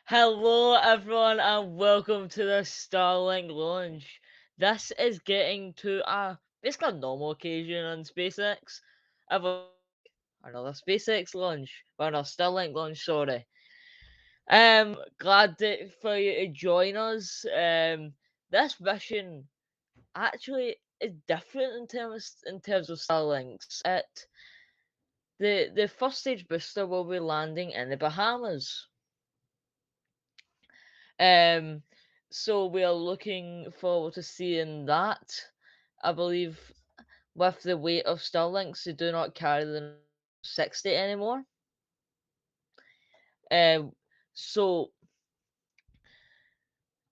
Hello, everyone, and welcome to the Starlink launch. This is getting to a basically a normal occasion on SpaceX. Another SpaceX launch, or another Starlink launch. Sorry. Glad for you to join us. This mission actually is different in terms of Starlinks. The first stage booster will be landing in the Bahamas. Um, so we are looking forward to seeing that. I believe with the weight of Starlinks, they do not carry the 60 anymore. Um, so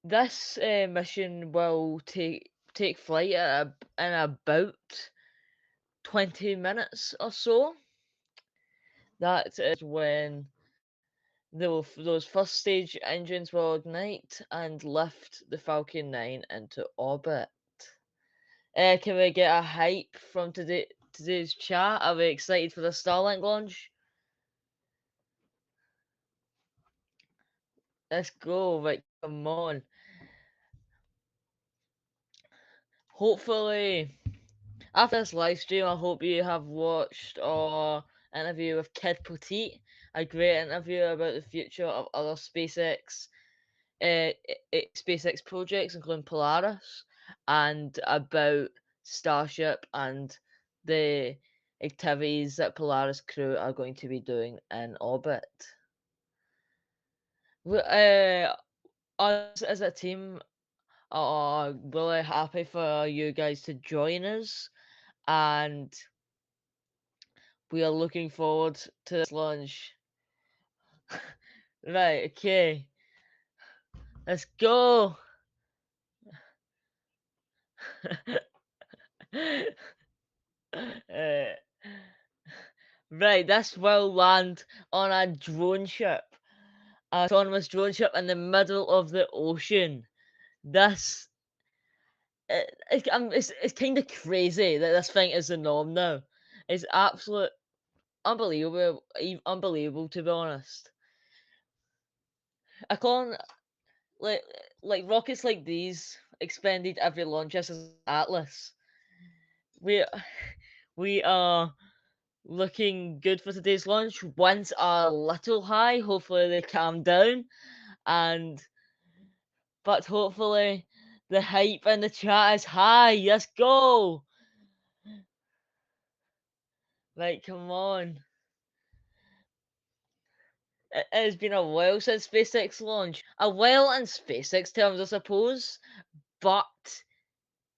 this mission will take flight in about 20 minutes or so. That is when those first stage engines will ignite and lift the Falcon 9 into orbit. Can we get a hype from today's chat? Are we excited for the Starlink launch? Let's go, right, come on. Hopefully, after this live stream, I hope you have watched our interview with Kid Petit, a great interview about the future of other SpaceX projects, including Polaris, and about Starship and the activities that Polaris crew are going to be doing in orbit. Us as a team are really happy for you guys to join us, and we are looking forward to this launch. Right, okay, let's go. Uh, right, this will land on a drone ship, a autonomous drone ship in the middle of the ocean. This it's kind of crazy that this thing is the norm now. It's absolute unbelievable to be honest. I can't like rockets like these expended every launch just as Atlas. We we are looking good for today's launch. Winds are a little high. Hopefully they calm down, and but hopefully the hype in the chat is high. Let's go! Like, come on. It has been a while since SpaceX launched. A while in SpaceX terms, I suppose, but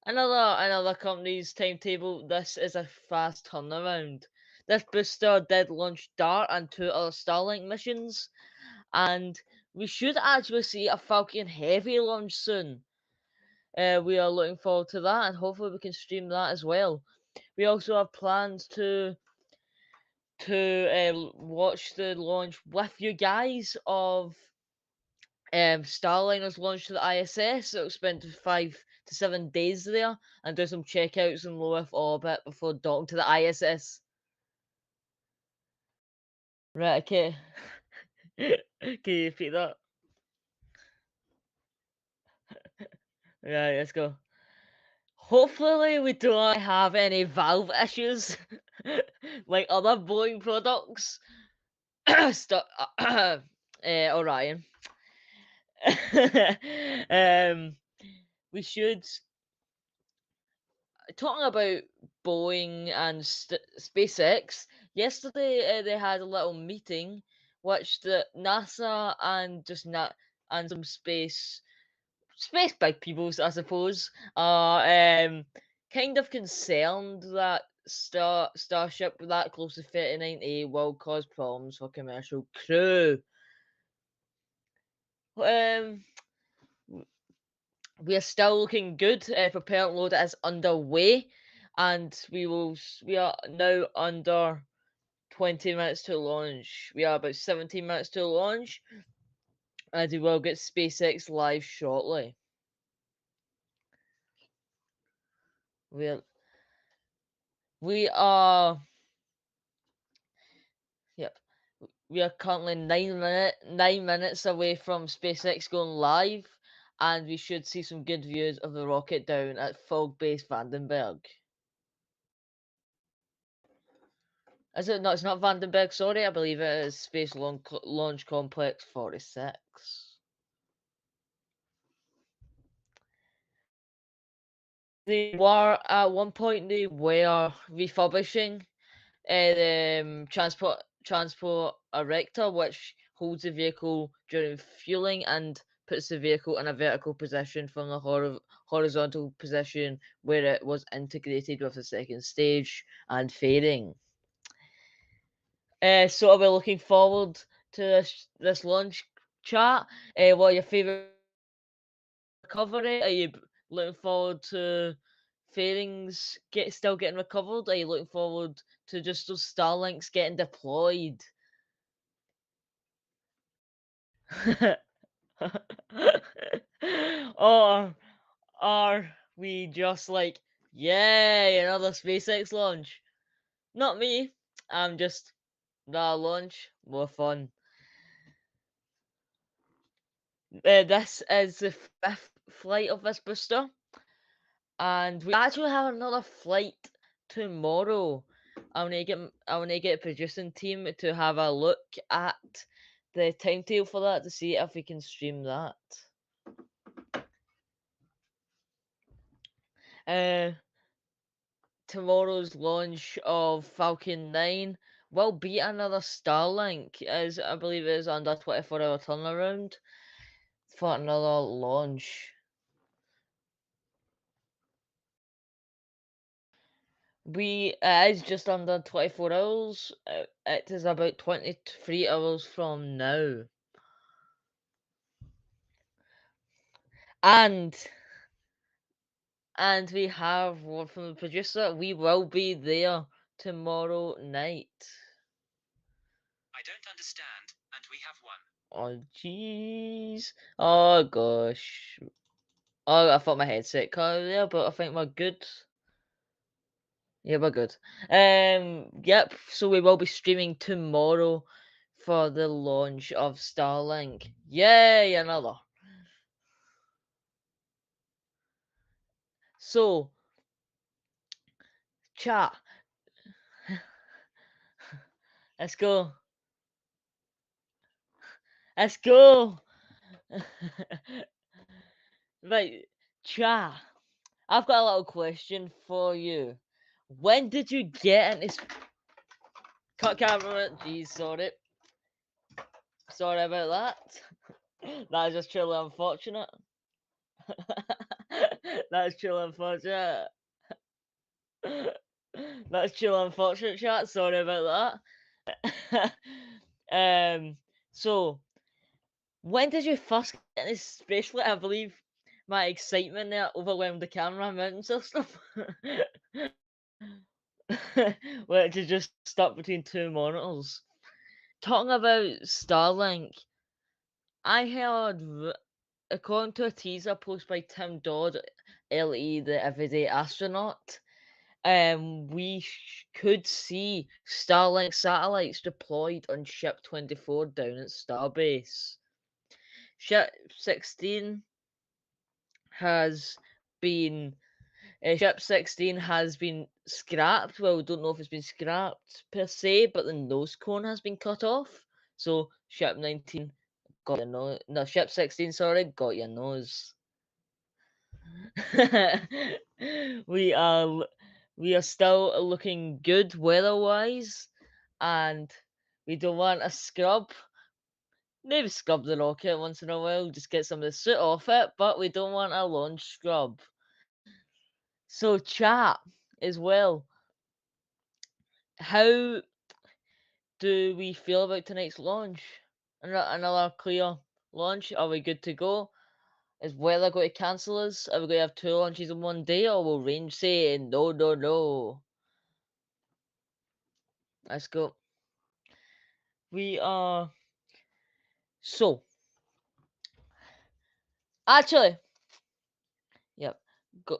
another company's timetable, this is a fast turnaround. This booster did launch DART and two other Starlink missions, and we should actually see a Falcon Heavy launch soon. We are looking forward to that, and hopefully we can stream that as well. We also have plans to watch the launch with you guys of Starliner's launch to the ISS. It'll spend 5 to 7 days there and do some checkouts in low Earth orbit before docking to the ISS. Right, okay. Can you repeat that? Right, let's go. Hopefully we don't have any valve issues like other Boeing products. Orion. um, we should talking about Boeing and SpaceX. Yesterday, they had a little meeting, which the NASA and and some space big peoples, I suppose, are kind of concerned that Starship that close to 39A will cause problems for commercial crew. Um, we are still looking good. Propellant load is underway, and we are now under 20 minutes to launch. We are about 17 minutes to launch, and we will get SpaceX live shortly. We we are yep. we are currently 9 minutes away from SpaceX going live, and we should see some good views of the rocket down at Fog Base Vandenberg. Is it? No, it's not Vandenberg. Sorry, I believe it is Launch Complex 46. They were at one point they were refurbishing the transport erector, which holds the vehicle during fueling and puts the vehicle in a vertical position from the horizontal position where it was integrated with the second stage and fairing. So are we looking forward to this launch chat? What are your favourite recovery? Are you looking forward to fairings still getting recovered? Are you looking forward to just those Starlinks getting deployed? Or are we just like, yay, another SpaceX launch? Not me. I'm just, nah, launch, more fun. This is the fifth flight of this booster, and we actually have another flight tomorrow. I want to get a producing team to have a look at the timetable for that to see if we can stream that. Uh, Tomorrow's launch of Falcon 9 will be another Starlink, as I believe it is under 24-hour turnaround for another launch. It is just under 24 hours. It is about 23 hours from now. And and we have word from the producer. We will be there tomorrow night. I don't understand, and we have one. Oh jeez. Oh gosh. Oh, I thought my headset cut out there, but I think we're good. Yeah, we're good. Yep. So we will be streaming tomorrow for the launch of Starlink. Yay, another. So, chat. Let's go. Let's go. Right, chat. I've got a little question for you. When did you get into cut camera? Jeez, sorry. Sorry about that. That's just truly unfortunate. That's truly unfortunate. That's truly unfortunate, chat. Sorry about that. So when did you first get into space flight? I believe my excitement there overwhelmed the camera mountain system. Which is just stuck between two monitors. Talking about Starlink, I heard, according to a teaser post by Tim Dodd, LE, the Everyday Astronaut, we could see Starlink satellites deployed on Ship 24 down at Starbase. Ship 16 has been Ship 16 has been scrapped. Well, we don't know if it's been scrapped per se, but the nose cone has been cut off. So Ship 19 got your nose. No, Ship 16, sorry, got your nose. we are we are still looking good weather-wise, and we don't want a scrub. Maybe scrub the rocket once in a while, just get some of the soot off it, but we don't want a launch scrub. So chat as well. How do we feel about tonight's launch? Another clear launch? Are we good to go? Is weather going to cancel us? Are we going to have two launches in one day, or will range say no, no, no? Let's go. We are so actually, yep. Go,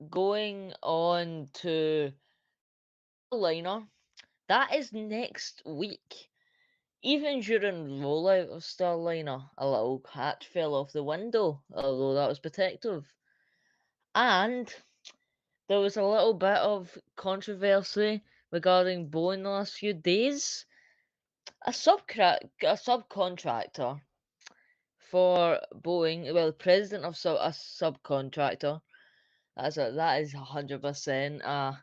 Going on to liner. That is next week. even during rollout of Starliner, a little hatch fell off the window, although that was protective. And there was a little bit of controversy regarding Boeing the last few days. A subcontractor for Boeing, well, the president of a subcontractor, that is 100%.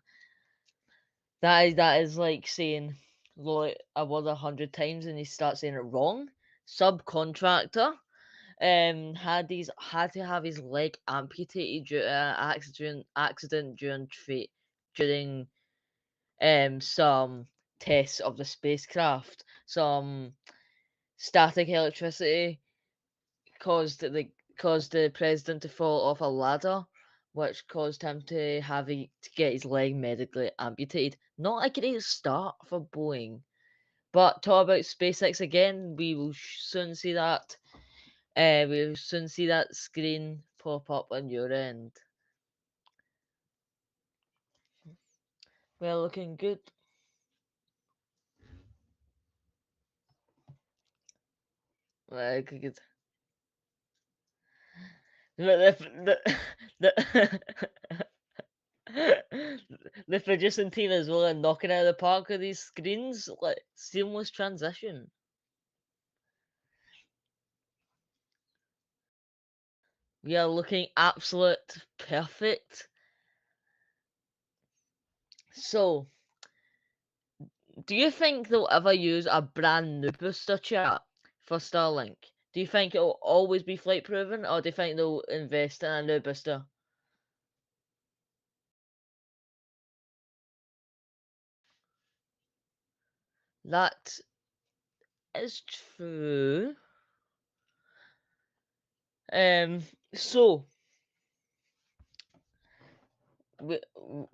That is like saying a word 100 times and you start saying it wrong. Subcontractor had to have his leg amputated due to an accident during some tests of the spacecraft. Some static electricity caused the president to fall off a ladder, which caused him to get his leg medically amputated. Not a great start for Boeing. But talk about SpaceX again. We will soon see that. We'll soon see that screen pop up on your end. We're looking good. Like good. The, the producing team is really knocking out of the park with these screens. Like seamless transition. We are looking absolute perfect. So, do you think they'll ever use a brand new booster chat for Starlink? Do you think it'll always be flight proven, or do you think they'll invest in a new booster? That is true. Um, so we, w-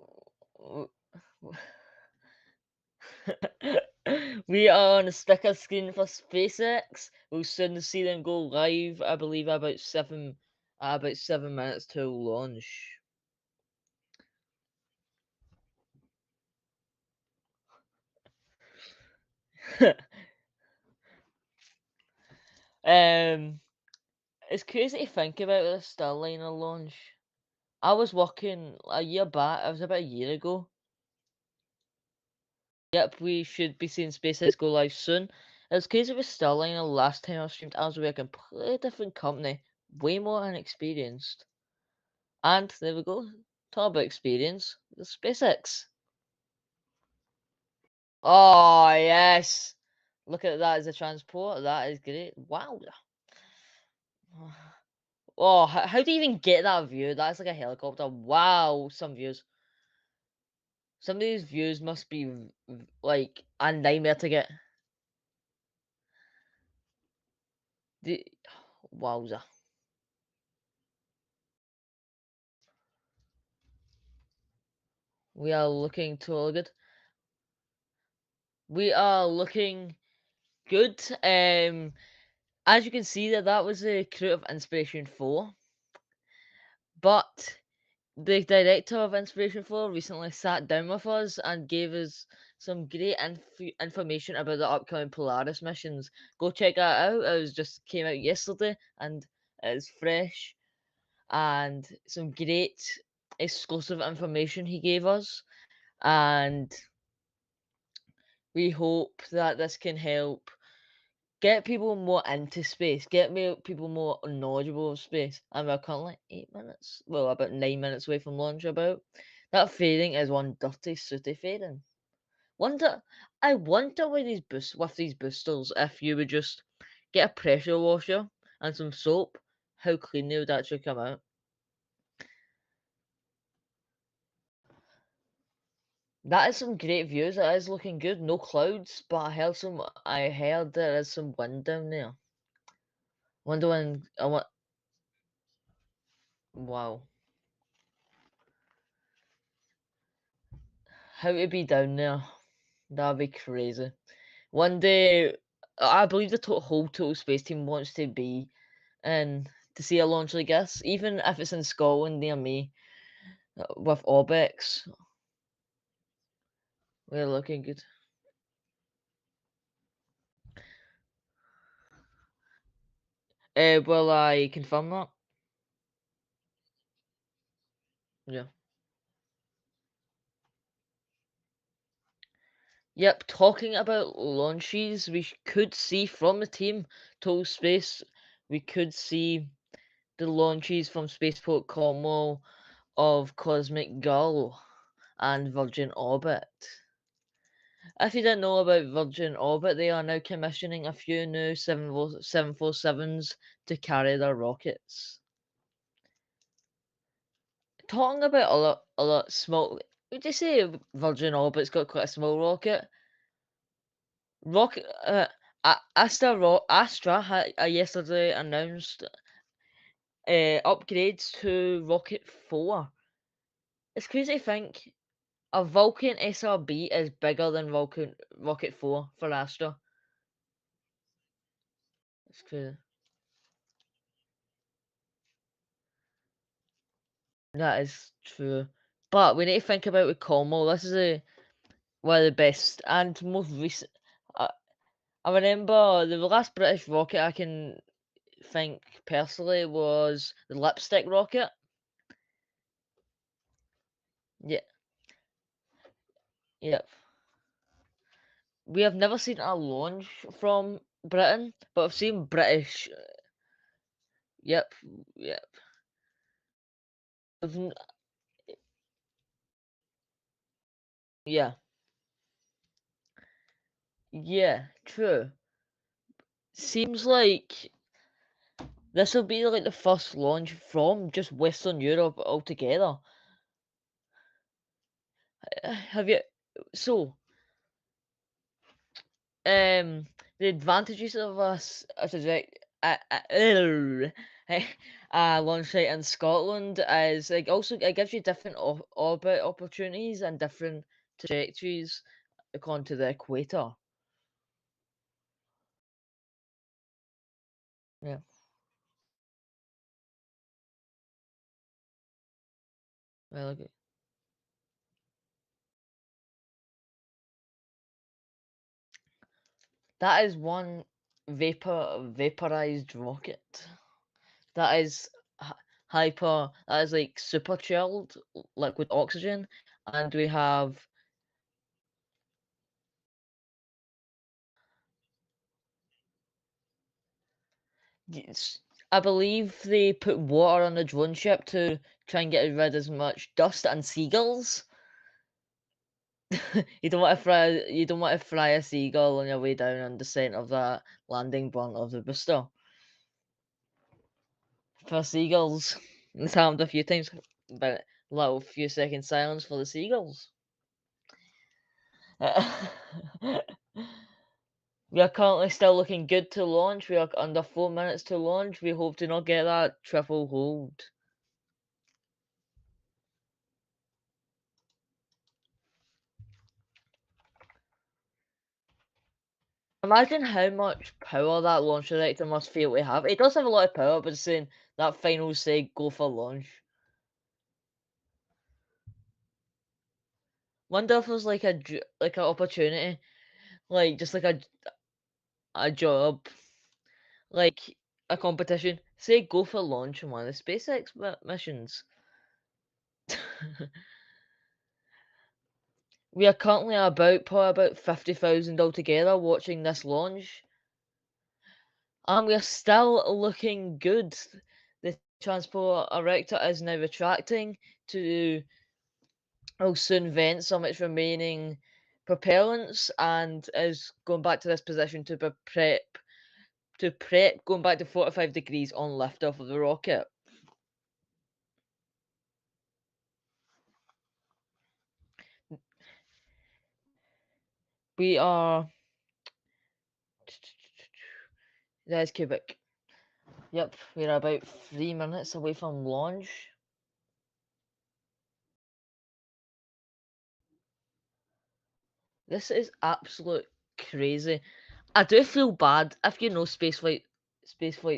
we are on a sticker screen for SpaceX. We'll soon see them go live. I believe about 7 minutes to launch. um, it's crazy to think about the Starliner launch. I was working a year back. It was about a year ago. Yep, we should be seeing SpaceX go live soon. It was crazy with Starliner last time I streamed. I was with a completely different company, way more inexperienced. And there we go. Talk about experience. The SpaceX. Oh yes. Look at that as a transport. That is great. Wow. Oh, how do you even get that view? That's like a helicopter. Wow, some views. Some of these views must be like a nightmare to get. The, wowza. We are looking totally good. We are looking good. As you can see, that was the crew of Inspiration 4. But the director of Inspiration 4 recently sat down with us and gave us some great information about the upcoming Polaris missions. Go check that out. It was just came out yesterday and it's fresh and some great exclusive information he gave us. And we hope that this can help get people more into space, people more knowledgeable of space. And we're currently 8 minutes, well, about 9 minutes away from launch. About that fairing is one dirty, sooty fairing. I wonder with these boosters, if you would just get a pressure washer and some soap, how clean they would actually come out. That is some great views. It is looking good. No clouds, but I heard there is some wind down there. Wonder when I want. Wow. How to be down there? That'd be crazy. One day, I believe the whole Total Space team wants to be and to see a launch like this, even if it's in Scotland near me, with Obex. We're looking good. Will I confirm that? Yeah. Yep, talking about launches, could see from the team to space, we could see the launches from Spaceport Como of Cosmic Gull and Virgin Orbit. If you didn't know about Virgin Orbit, they are now commissioning a few new 747s to carry their rockets. Talking about a lot small, would you say Virgin Orbit's got quite a small rocket? Rocket, Astra yesterday announced upgrades to Rocket 4. It's crazy to think a Vulcan SRB is bigger than Rocket 4 for Astra. It's crazy. That is true. But we need to think about with Como. This is one of the best and most recent. I, I remember the last British rocket I can think personally was the lipstick rocket. Yeah, yeah. We have never seen a launch from Britain, but I've seen British. Yep, yep. I've n- Yeah, yeah, true. Seems like this will be like the first launch from just Western Europe altogether. Have you? So, the advantages of us as a direct launch site in Scotland is like also it gives you different orbit opportunities and different trajectories according to the equator. Yeah, well, okay. That is one vaporized rocket. That is hyper. That is like super chilled, liquid oxygen, and we have. Yes, I believe they put water on the drone ship to try and get rid as much dust and seagulls. You don't want to fry a seagull on your way down on the descent of that landing blunt of the booster. For seagulls, it's happened a few times, but little few seconds silence for the seagulls. We are currently still looking good to launch. We are under 4 minutes to launch. We hope to not get that triple hold. Imagine how much power that launch director must feel to have. It does have a lot of power, but saying that final say, go for launch. Wonder if there's like like an opportunity, like just like a job, like a competition. Say, go for launch on one of the SpaceX missions. We are currently probably about 50,000 altogether watching this launch, and we are still looking good. The transport erector is now retracting to will soon vent some of its remaining propellants and is going back to this position to prep going back to 45 degrees on liftoff of the rocket. We are there's cubic. Yep, we're about 3 minutes away from launch. This is absolute crazy. I do feel bad if you know Spaceflight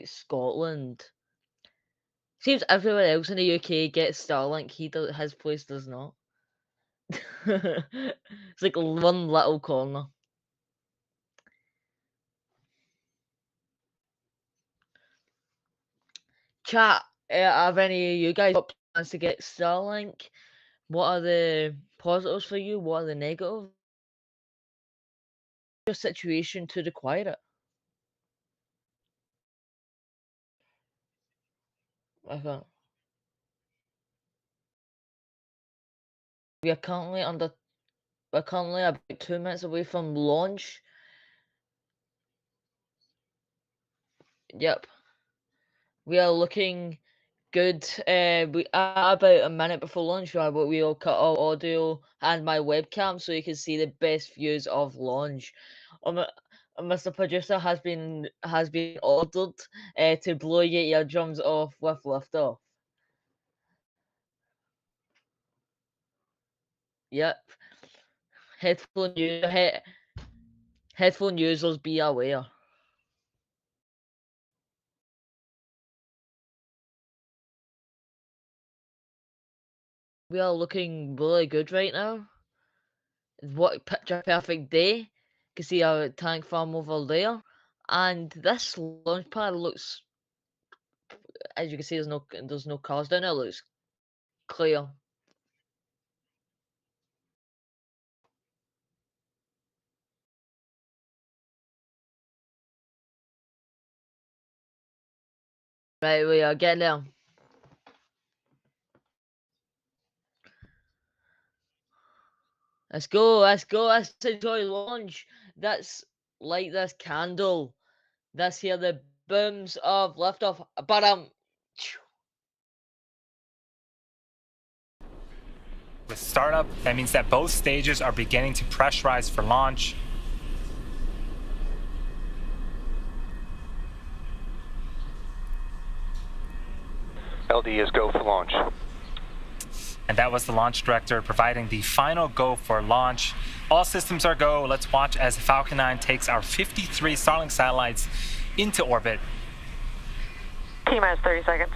Scotland. Seems everyone else in the UK gets Starlink. His place does not. It's like one little corner. Chat, have any of you guys got plans to get Starlink? What are the positives for you? What are the negatives? Your situation to require it? Okay. We are currently under. We're currently about 2 minutes away from launch. Yep. We are looking good. We are about a minute before launch, right? But we'll cut all audio and my webcam so you can see the best views of launch. Mr. Producer has been ordered to blow your eardrums off with liftoff. Yep. Headphone user, headphone users, be aware. We are looking really good right now. What picture perfect day. You can see our tank farm over there. And this launch pad looks, as you can see, there's no cars down there. It looks clear. Right, we are getting there. Let's go, let's enjoy launch. That's like this candle. That's here the booms of liftoff. But With startup, that means that both stages are beginning to pressurize for launch. LD is go for launch. And that was the launch director providing the final go for launch. All systems are go. Let's watch as Falcon 9 takes our 53 Starlink satellites into orbit. T-minus 30 seconds.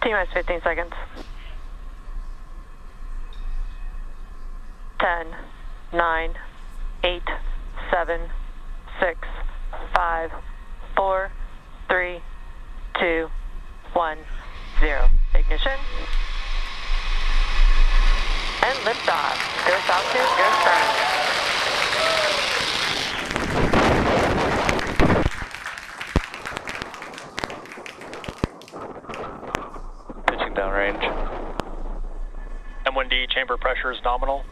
T-minus 15 seconds. 10, 9, 8, 7, 6, 5, 4, 3, 2, 1, 0. Ignition. And liftoff. Go Falcon, go Starlink. Pitching downrange. M1D chamber pressure is nominal.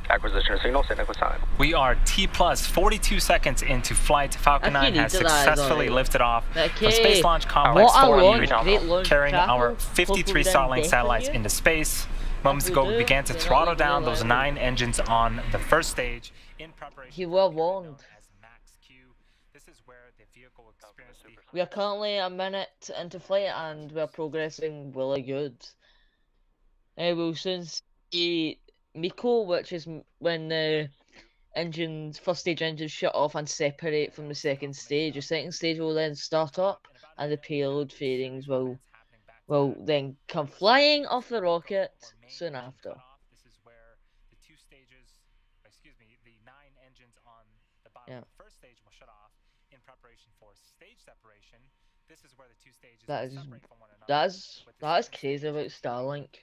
Acquisition of signal, send equal sign. We are T plus 42 seconds into flight. Falcon 9 has successfully lifted off from Space Launch Complex 4U, carrying our 53 Starlink satellites into space. Moments ago, we began to throttle down those 9 engines on the first stage in preparation. He well warned. As max Q. This is where the vehicle experienced the We are currently a minute into flight and we're progressing really good. We'll soon see Miko, which is when the first stage engines shut off and separate from the second stage. The second stage will then start up and the payload fairings will then come flying off the rocket soon after. This is where the 2 stages, the 9 engines on the bottom of the first stage will shut off in preparation for stage separation. This is where the 2 stages will separate from one another. That is crazy about Starlink.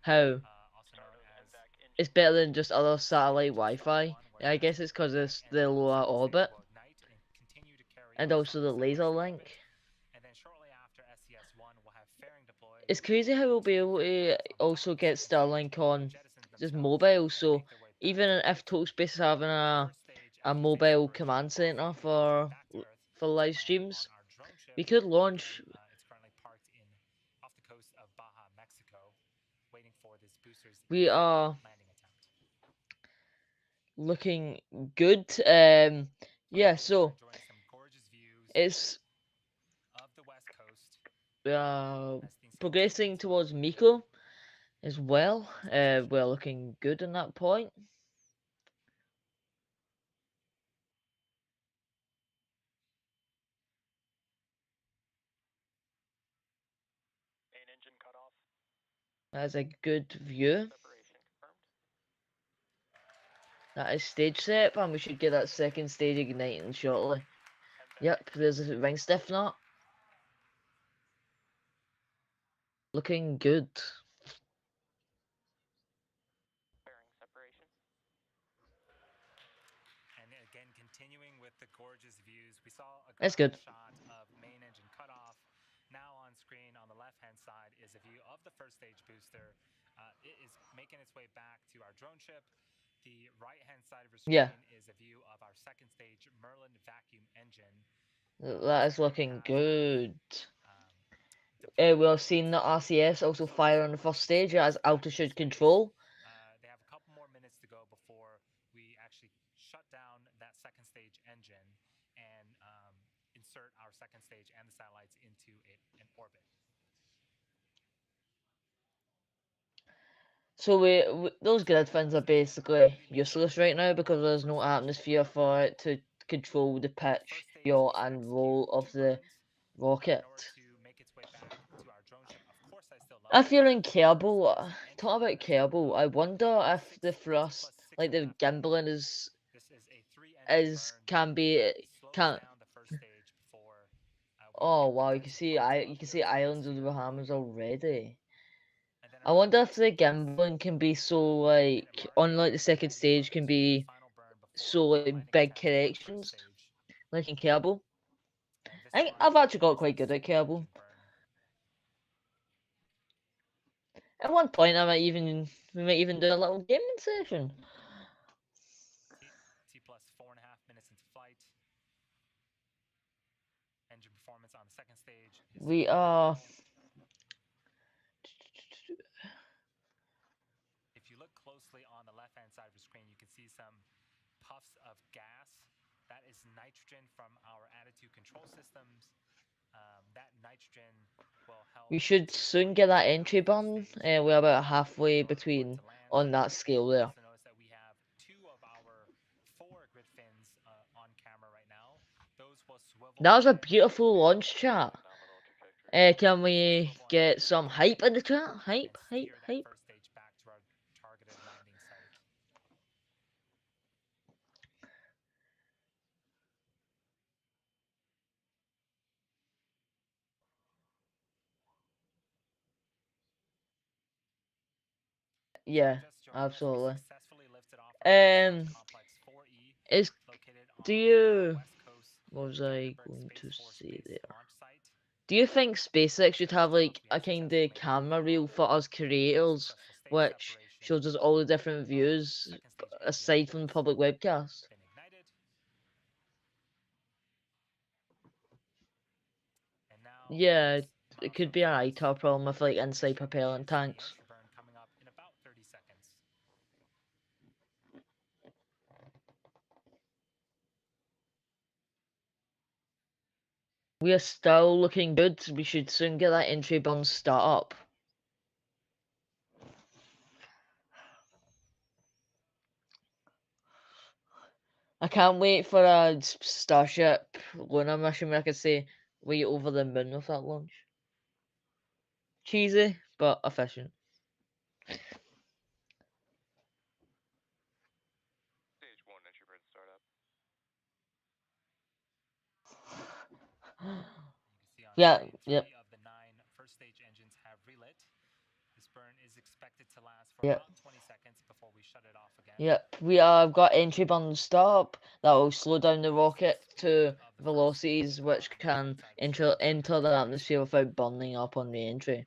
How it's better than just other satellite Wi-Fi. I guess it's because it's the lower orbit and also the laser link. It's crazy how we'll be able to also get Starlink on just mobile. So even if Total Space is having a mobile command center for live streams, we could launch. We are looking good. Yeah, so it's We are progressing towards Miko as well. We're looking good on that point. Main engine cut off. That's a good view. Separation confirmed. That is stage set, and we should get that second stage igniting shortly. Yep, there's a ring stiff knot. Looking good. Bearing separation. And again, continuing with the gorgeous views, we saw a That's ground good. shot of main engine cutoff. Now on screen on the left-hand side is a view of the first stage booster. It is making its way back to our drone ship. The right-hand side of your screen Yeah, is a view of our second stage Merlin vacuum engine. that is looking good. Deployed We're seeing the RCS also fire on the first stage as altitude control. They have a couple more minutes to go before we actually shut down that second stage engine and insert our second stage and the satellites into an orbit. So those grid fins are basically useless right now because there's no atmosphere for it to control the pitch, yaw, and roll of the rocket. If you're in Kerbal, talk about Kerbal, I wonder if the thrust, like the gimbling can be can. Oh wow, you can see islands of the Bahamas already. I wonder if the gambling can be so like, unlike the second stage, can be so like big corrections, like in Kerbal. I think I've actually got quite good at Kerbal. At one point, we might even do a little gaming session. T plus 4.5 minutes into flight. Engine performance on the second stage. We are. If you look closely on the left-hand side of your screen, you can see some puffs of gas. That is nitrogen from our attitude control systems. That nitrogen will help. We should soon get that entry burn. We're about halfway between on that scale there. Also notice that we have 2 of our 4 grid fins on camera right now. Those will swivel. That was a beautiful launch, chat. Can we get some hype in the chat? Hype, hype, hype. First stage back to our targeted landing site. Yeah, absolutely. Is do you? What was I going to say there? Do you think SpaceX should have like a kind of camera reel for us creators, which shows us all the different views aside from the public webcast? Yeah, it could be an ITAR problem with like inside propellant tanks. Coming up in about 30 seconds. We are still looking good. We should soon get that entry burn start up. I can't wait for a Starship lunar mission where I can say, wait over the moon with that launch. Cheesy, but efficient. Stage 1 entry burn startup. Yeah, yep. 3 of the 9 first stage engines have relit. This burn is expected to last for about 20 seconds before we shut it off again. Yep, we have got entry burn start. That will slow down the rocket to velocities which can enter the atmosphere without burning up on the entry.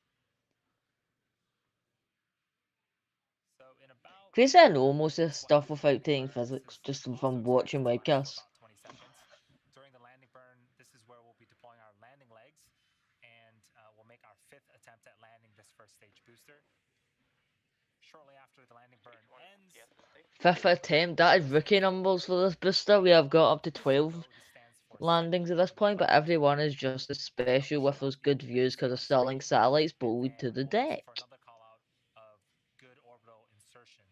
Crazy, I know most of this stuff without taking physics, just from watching webcasts. During the landing burn, this is where we'll be deploying our landing legs, and we'll make our 5th attempt at landing this first stage booster. Shortly after the landing burn ends. 5th attempt, that is rookie numbers for this booster. We have got up to 12 landings at this point, but every one is just as special with those good views because of Starlink satellites bolted to the deck. For another call out of good orbital insertion.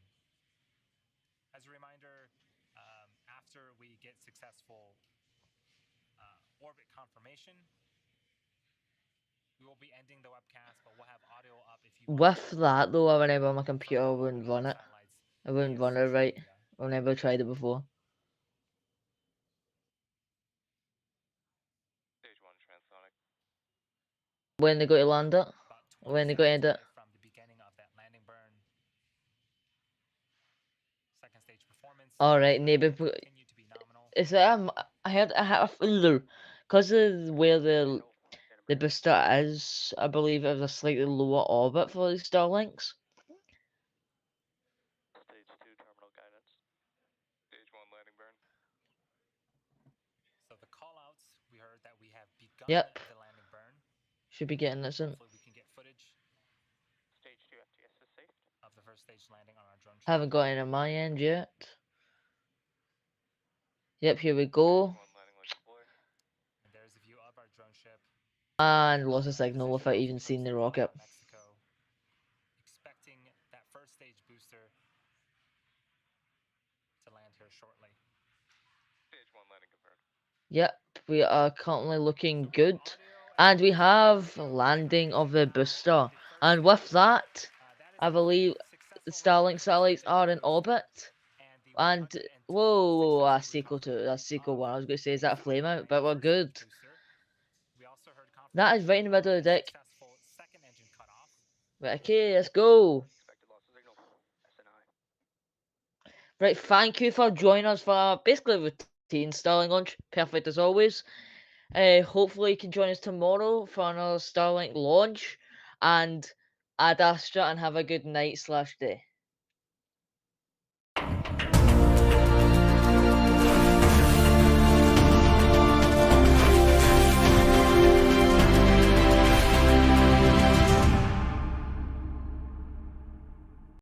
As a reminder, after we get successful orbit confirmation, we will be ending the webcast, but we'll have audio up if you With that though, I remember my computer wouldn't run it. I wouldn't run it right. I've never tried it before. Stage 1 transonic. When they go to land it? When they go to end it? From the beginning of that landing burn. Second stage performance. Alright, maybe Continue to be nominal. is that I had because of where the booster is, I believe it was a slightly lower orbit for these Starlinks. Stage 2 terminal guidance. Stage 1 landing burn. So the call-outs, we heard that we have begun Yep. the landing burn. Should be getting this in. Hopefully we can get footage Stage 2 FTS is safe. of the first stage landing on our drone. Haven't got any on my end yet. Yep, here we go. Stage 1 landing leg deploy. And there's a view of our drone ship. And lost a signal without even seeing the rocket. Mexico. Expecting that first stage booster to land here shortly. Stage 1 landing confirmed. Yep, we are currently looking good. And we have landing of the booster. And with that, I believe the Starlink satellites are in orbit. And whoa, that's Seco 2, that's Seco 1. I was going to say, is that a flame out? But we're good. That is right in the middle of the deck. Right, okay, let's go. Expected loss of signal. SNI. Right, thank you for joining us for basically a routine Starlink launch. Perfect as always. Hopefully you can join us tomorrow for another Starlink launch. And Ad Astra and have a good night / day.